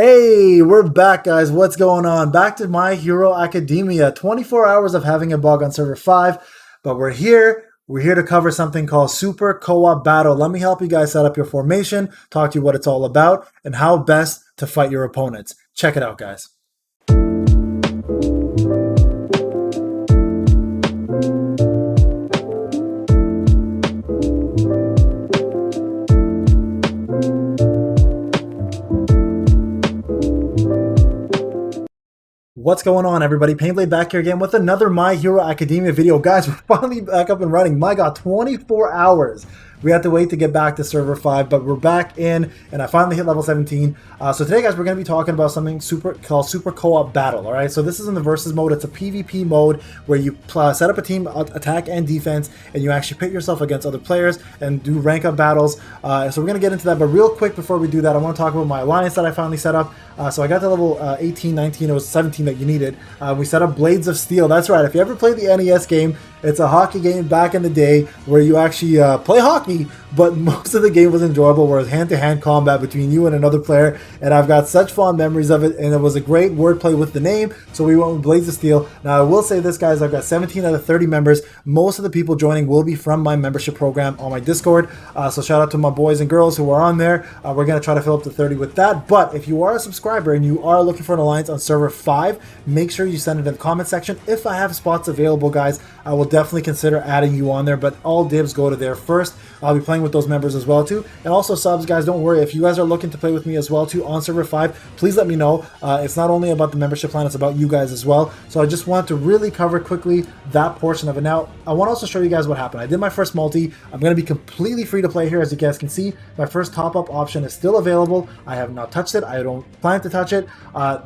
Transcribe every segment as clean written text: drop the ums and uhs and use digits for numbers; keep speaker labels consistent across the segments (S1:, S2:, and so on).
S1: Hey, we're back, guys. What's going on? Back to My Hero Academia. 24 hours of having a bug on server 5, but we're here. We're here to cover something called Super Co-op Battle. Let me help you guys set up your formation, talk to you what it's all about, and how best to fight your opponents. Check it out, guys. What's going on, everybody? Payneblade back here again with another My Hero Academia video. Guys, we're finally back up and running. My God, 24 hours. We had to wait to get back to server 5, but we're back in, and I finally hit level 17. So today, guys, we're going to be talking about something called Super Co-op Battle, all right? So this is in the versus mode. It's a PvP mode where you set up a team, attack and defense, and you actually pit yourself against other players and do rank up battles. So we're going to get into that, but real quick before we do that, I want to talk about my alliance that I finally set up. So I got to level 18, 19, it was 17 that you needed. We set up Blades of Steel. That's right, if you ever played the NES game, it's a hockey game back in the day where you actually play hockey, but most of the game was enjoyable, where it's hand-to-hand combat between you and another player, and I've got such fond memories of it, and it was a great wordplay with the name, so we went with Blades of Steel. Now, I will say this, guys, I've got 17 out of 30 members. Most of the people joining will be from my membership program on my Discord, so shout out to my boys and girls who are on there. We're going to try to fill up to 30 with that, but if you are a subscriber and you are looking for an alliance on server 5, make sure you send it in the comment section. If I have spots available, guys, I will definitely consider adding you on there, but all dibs go to there first. I'll be playing with those members as well too, and also subs, guys, don't worry, if you guys are looking to play with me as well too on server 5, please let me know. It's not only about the membership plan, it's about you guys as well. So I just want to really cover quickly that portion of it. Now, I want to also show you guys what happened. I did my first multi. I'm going to be completely free to play here. As you guys can see, my first top-up option is still available. I have not touched it. I don't plan to touch it.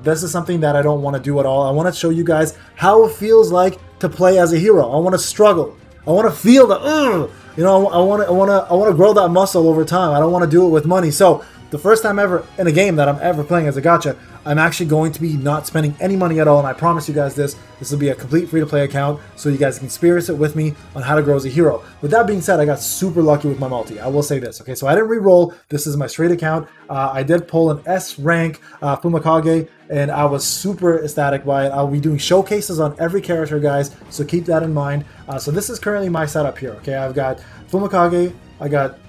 S1: This is something that I don't want to do at all. I want to show you guys how it feels like to play as a hero. I want to struggle. I want to feel the you know, I want to grow that muscle over time. I don't want to do it with money. So the first time ever in a game that I'm ever playing as a gacha, I'm actually going to be not spending any money at all, and I promise you guys this will be a complete free-to-play account, so you guys can experience it with me on how to grow as a hero. With that being said, I got super lucky with my multi. I will say this, okay? So I didn't re-roll. This is my straight account. I did pull an S rank Fumikage, and I was super ecstatic by it. I'll be doing showcases on every character, guys, so keep that in mind. So this is currently my setup here, okay? I've got Fumikage, I got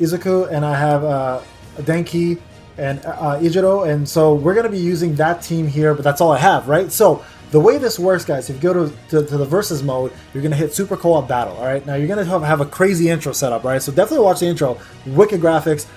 S1: Izuku, and I have Denki and Ijiro, and so we're going to be using that team here, but that's all I have, right? So the way this works, guys, if you go to the versus mode, you're going to hit Super Co-op Battle, all right? Now, you're going to have a crazy intro setup, right? So definitely watch the intro. Wicked graphics,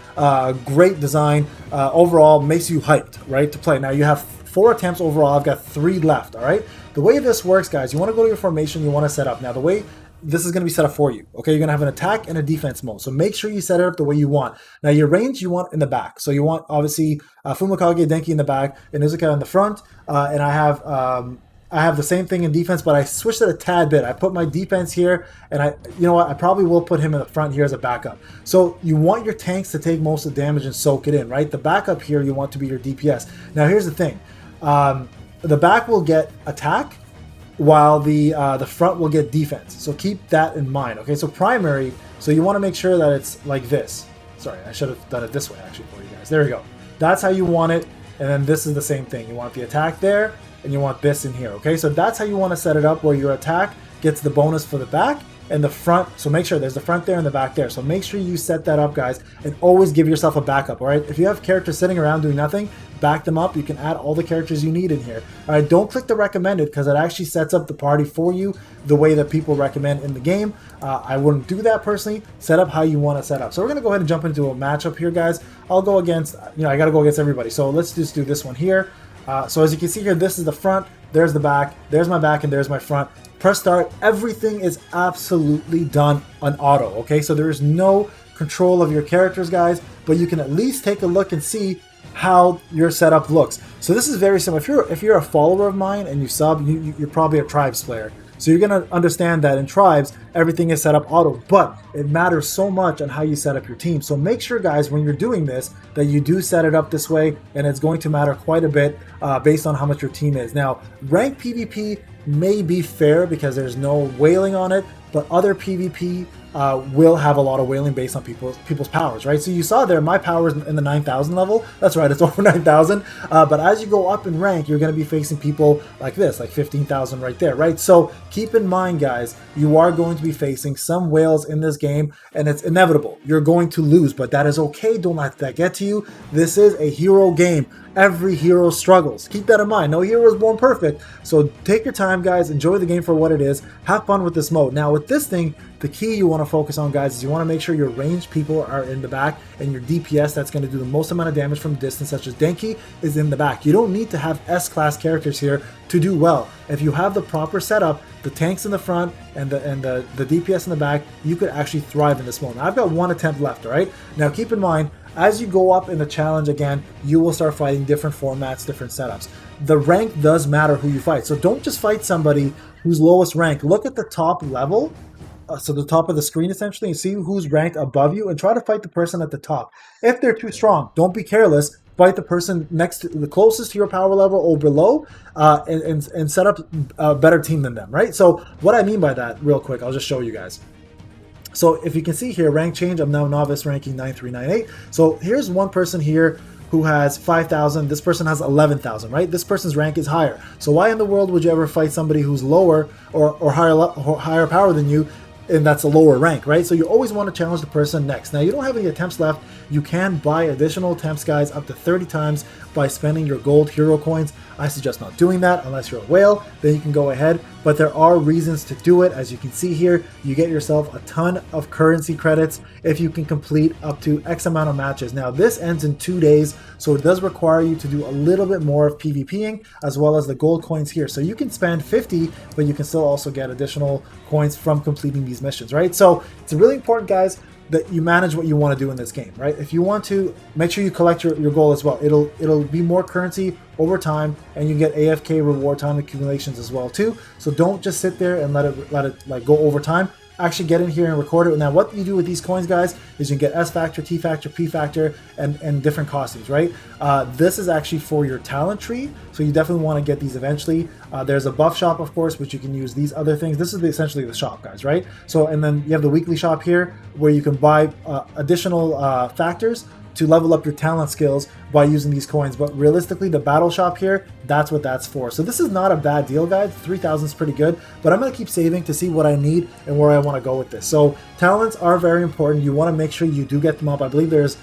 S1: great design, overall makes you hyped, right, to play. Now, you have 4 attempts overall. I've got 3 left, all right? The way this works, guys, you want to go to your formation, you want to set up. Now, the way this is going to be set up for you, okay? You're going to have an attack and a defense mode, so make sure you set it up the way you want. Now, your range you want in the back, so you want, obviously, Fumikage, Denki in the back, and Izuka in the front, and I have the same thing in defense, but I switched it a tad bit. I put my defense here, and you know what, I probably will put him in the front here as a backup. So you want your tanks to take most of the damage and soak it in, right? The backup here you want to be your DPS. Now, here's the thing. The back will get attack, while the front will get defense. So keep that in mind, okay? So primary, so you want to make sure that it's like this. Sorry, I should have done it this way, actually, for you guys. There we go. That's how you want it, and then this is the same thing. You want the attack there, and you want this in here, okay? So that's how you want to set it up, where your attack gets the bonus for the back, and the front, so make sure there's the front there and the back there. So make sure you set that up, guys, and always give yourself a backup, all right? If you have characters sitting around doing nothing, back them up. You can add all the characters you need in here. All right, don't click the recommended, because it actually sets up the party for you the way that people recommend in the game. I wouldn't do that personally. Set up how you want to set up. So we're going to go ahead and jump into a matchup here, guys. I'll go against, you know, I got to go against everybody. So let's just do this one here. So as you can see here, this is the front, there's the back, there's my back, and there's my front. Press start. Everything is absolutely done on auto, okay? So there is no control of your characters, guys, but you can at least take a look and see how your setup looks. So this is very similar. If you're a follower of mine and you sub, you're probably a Tribes player. So you're going to understand that in Tribes, everything is set up auto, but it matters so much on how you set up your team. So make sure, guys, when you're doing this, that you do set it up this way, and it's going to matter quite a bit based on how much your team is. Now, ranked PvP may be fair because there's no whaling on it, but other PvP will have a lot of wailing based on people's powers, right? So you saw there, my power is in the 9,000 level. That's right, it's over 9,000. But as you go up in rank, you're going to be facing people like this, like 15,000 right there, right? So keep in mind, guys, you are going to be facing some whales in this game, and it's inevitable. You're going to lose, but that is okay. Don't let that get to you. This is a hero game. Every hero struggles. Keep that in mind. No hero is born perfect. So take your time, guys. Enjoy the game for what it is. Have fun with this mode. Now, with this thing, the key you want to focus on, guys, is you want to make sure your ranged people are in the back, and your DPS that's going to do the most amount of damage from distance, such as Denki, is in the back. You don't need to have S-class characters here to do well. If you have the proper setup, the tanks in the front and the DPS in the back, you could actually thrive in this mode. Now, I've got one attempt left, all right? Now, keep in mind, as you go up in the challenge again, you will start fighting different formats, different setups. The rank does matter who you fight. So don't just fight somebody who's lowest rank. Look at the top level, so the top of the screen essentially, and see who's ranked above you and try to fight the person at the top. If they're too strong, don't be careless. Fight the person next to the closest to your power level or below, and set up a better team than them, right? So what I mean by that, real quick, I'll just show you guys. So if you can see here, rank change, I'm now novice ranking 9398. So here's one person here who has 5,000. This person has 11,000, right? This person's rank is higher. So why in the world would you ever fight somebody who's lower or higher power than you, and that's a lower rank, right? So you always want to challenge the person next. Now, you don't have any attempts left. You can buy additional attempts, guys, up to 30 times by spending your gold hero coins. I suggest not doing that unless you're a whale. Then you can go ahead. But there are reasons to do it. As you can see here, you get yourself a ton of currency credits if you can complete up to X amount of matches. Now, this ends in 2 days, so it does require you to do a little bit more of PvPing as well as the gold coins here. So you can spend 50, but you can still also get additional coins from completing these missions, right? So it's really important, guys, that you manage what you want to do in this game, right? If you want to, make sure you collect your goal as well. It'll be more currency over time, and you get AFK reward time accumulations as well too. So don't just sit there and let it like go over time. Actually get in here and record it. Now, what you do with these coins, guys, is you get S Factor, T Factor, P Factor, and different costumes, right? This is actually for your talent tree, so you definitely want to get these eventually. There's a buff shop, of course, which you can use these other things. This is essentially the shop, guys, right? So, and then you have the weekly shop here, where you can buy additional factors to level up your talent skills by using these coins. But realistically, the battle shop here, that's what that's for. So this is not a bad deal, guys. 3,000 is pretty good, but I'm going to keep saving to see what I need and where I want to go with this. So talents are very important. You want to make sure you do get them up. I believe there's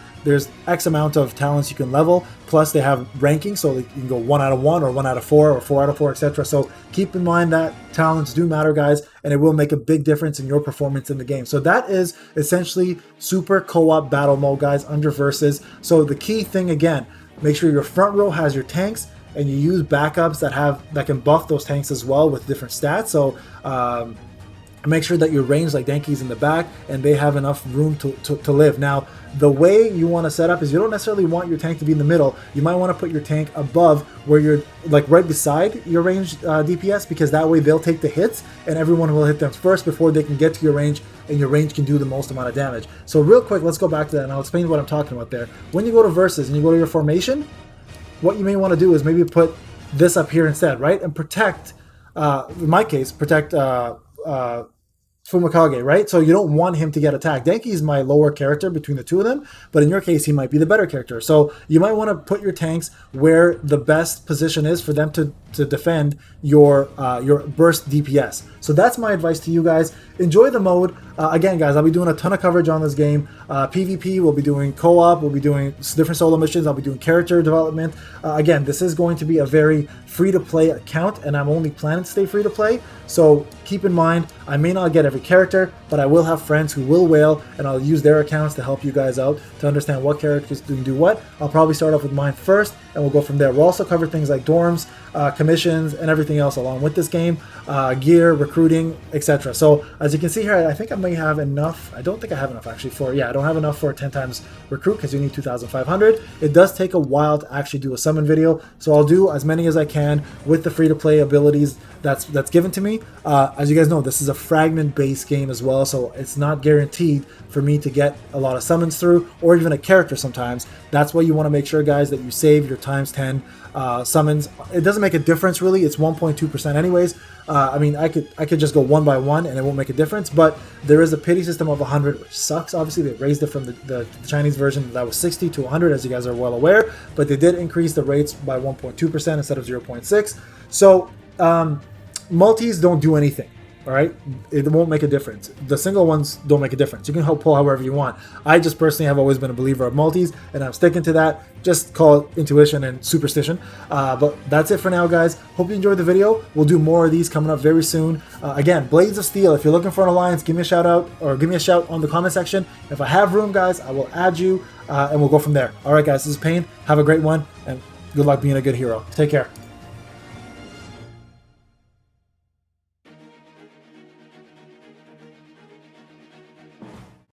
S1: X amount of talents you can level, plus they have rankings, so you can go 1 out of 1 or 1 out of 4 or 4 out of 4, etc. So keep in mind that talents do matter, guys, and it will make a big difference in your performance in the game. So that is essentially Super Co-op Battle Mode, guys, under Versus. So the key thing, again, make sure your front row has your tanks, and you use backups that can buff those tanks as well with different stats. So make sure that your range, like Denki's in the back, and they have enough room to live. Now, the way you want to set up is you don't necessarily want your tank to be in the middle. You might want to put your tank above, where you're like right beside your ranged DPS, because that way they'll take the hits and everyone will hit them first before they can get to your range, and your range can do the most amount of damage. So real quick, let's go back to that and I'll explain what I'm talking about there. When you go to Versus and you go to your formation, what you may want to do is maybe put this up here instead, right? And protect, in my case, protect Fumikage, right? So you don't want him to get attacked. Denki is my lower character between the two of them, but in your case, he might be the better character. So you might want to put your tanks where the best position is for them to defend your burst DPS. So that's my advice to you guys. Enjoy the mode. Again, guys, I'll be doing a ton of coverage on this game. PvP, we'll be doing co-op, we'll be doing different solo missions, I'll be doing character development. Again, this is going to be a very free-to-play account, and I'm only planning to stay free-to-play. So keep in mind, I may not get every character, but I will have friends who will whale, and I'll use their accounts to help you guys out to understand what characters do what. I'll probably start off with mine first, and we'll go from there. We'll also cover things like dorms, commissions, and everything else along with this game, gear, recruiting, etc. So as you can see here, I think I may have enough. I don't think I have enough actually for, I don't have enough for a 10 times recruit, because you need 2,500. It does take a while to actually do a summon video, so I'll do as many as I can with the free-to-play abilities that's given to me. As you guys know, this is a fragment-based game as well, so it's not guaranteed for me to get a lot of summons through, or even a character sometimes. That's why you want to make sure, guys, that you save your times 10 summons. It doesn't make a difference really. It's 1.2% anyways. I mean, I could just go one by one and it won't make a difference, but there is a pity system of 100, which sucks. Obviously, they raised it from the Chinese version that was 60 to 100, as you guys are well aware, but they did increase the rates by 1.2% instead of 0.6. So multis don't do anything. All right, it won't make a difference. The single ones don't make a difference. You can pull however you want. I just personally have always been a believer of multis, and I'm sticking to that. Just call it intuition and superstition. But that's it for now, guys. Hope you enjoyed the video. We'll do more of these coming up very soon. Again, Blades of Steel. If you're looking for an alliance, give me a shout out or give me a shout on the comment section. If I have room, guys, I will add you, and we'll go from there. All right, guys. This is Payne. Have a great one, and good luck being a good hero. Take care.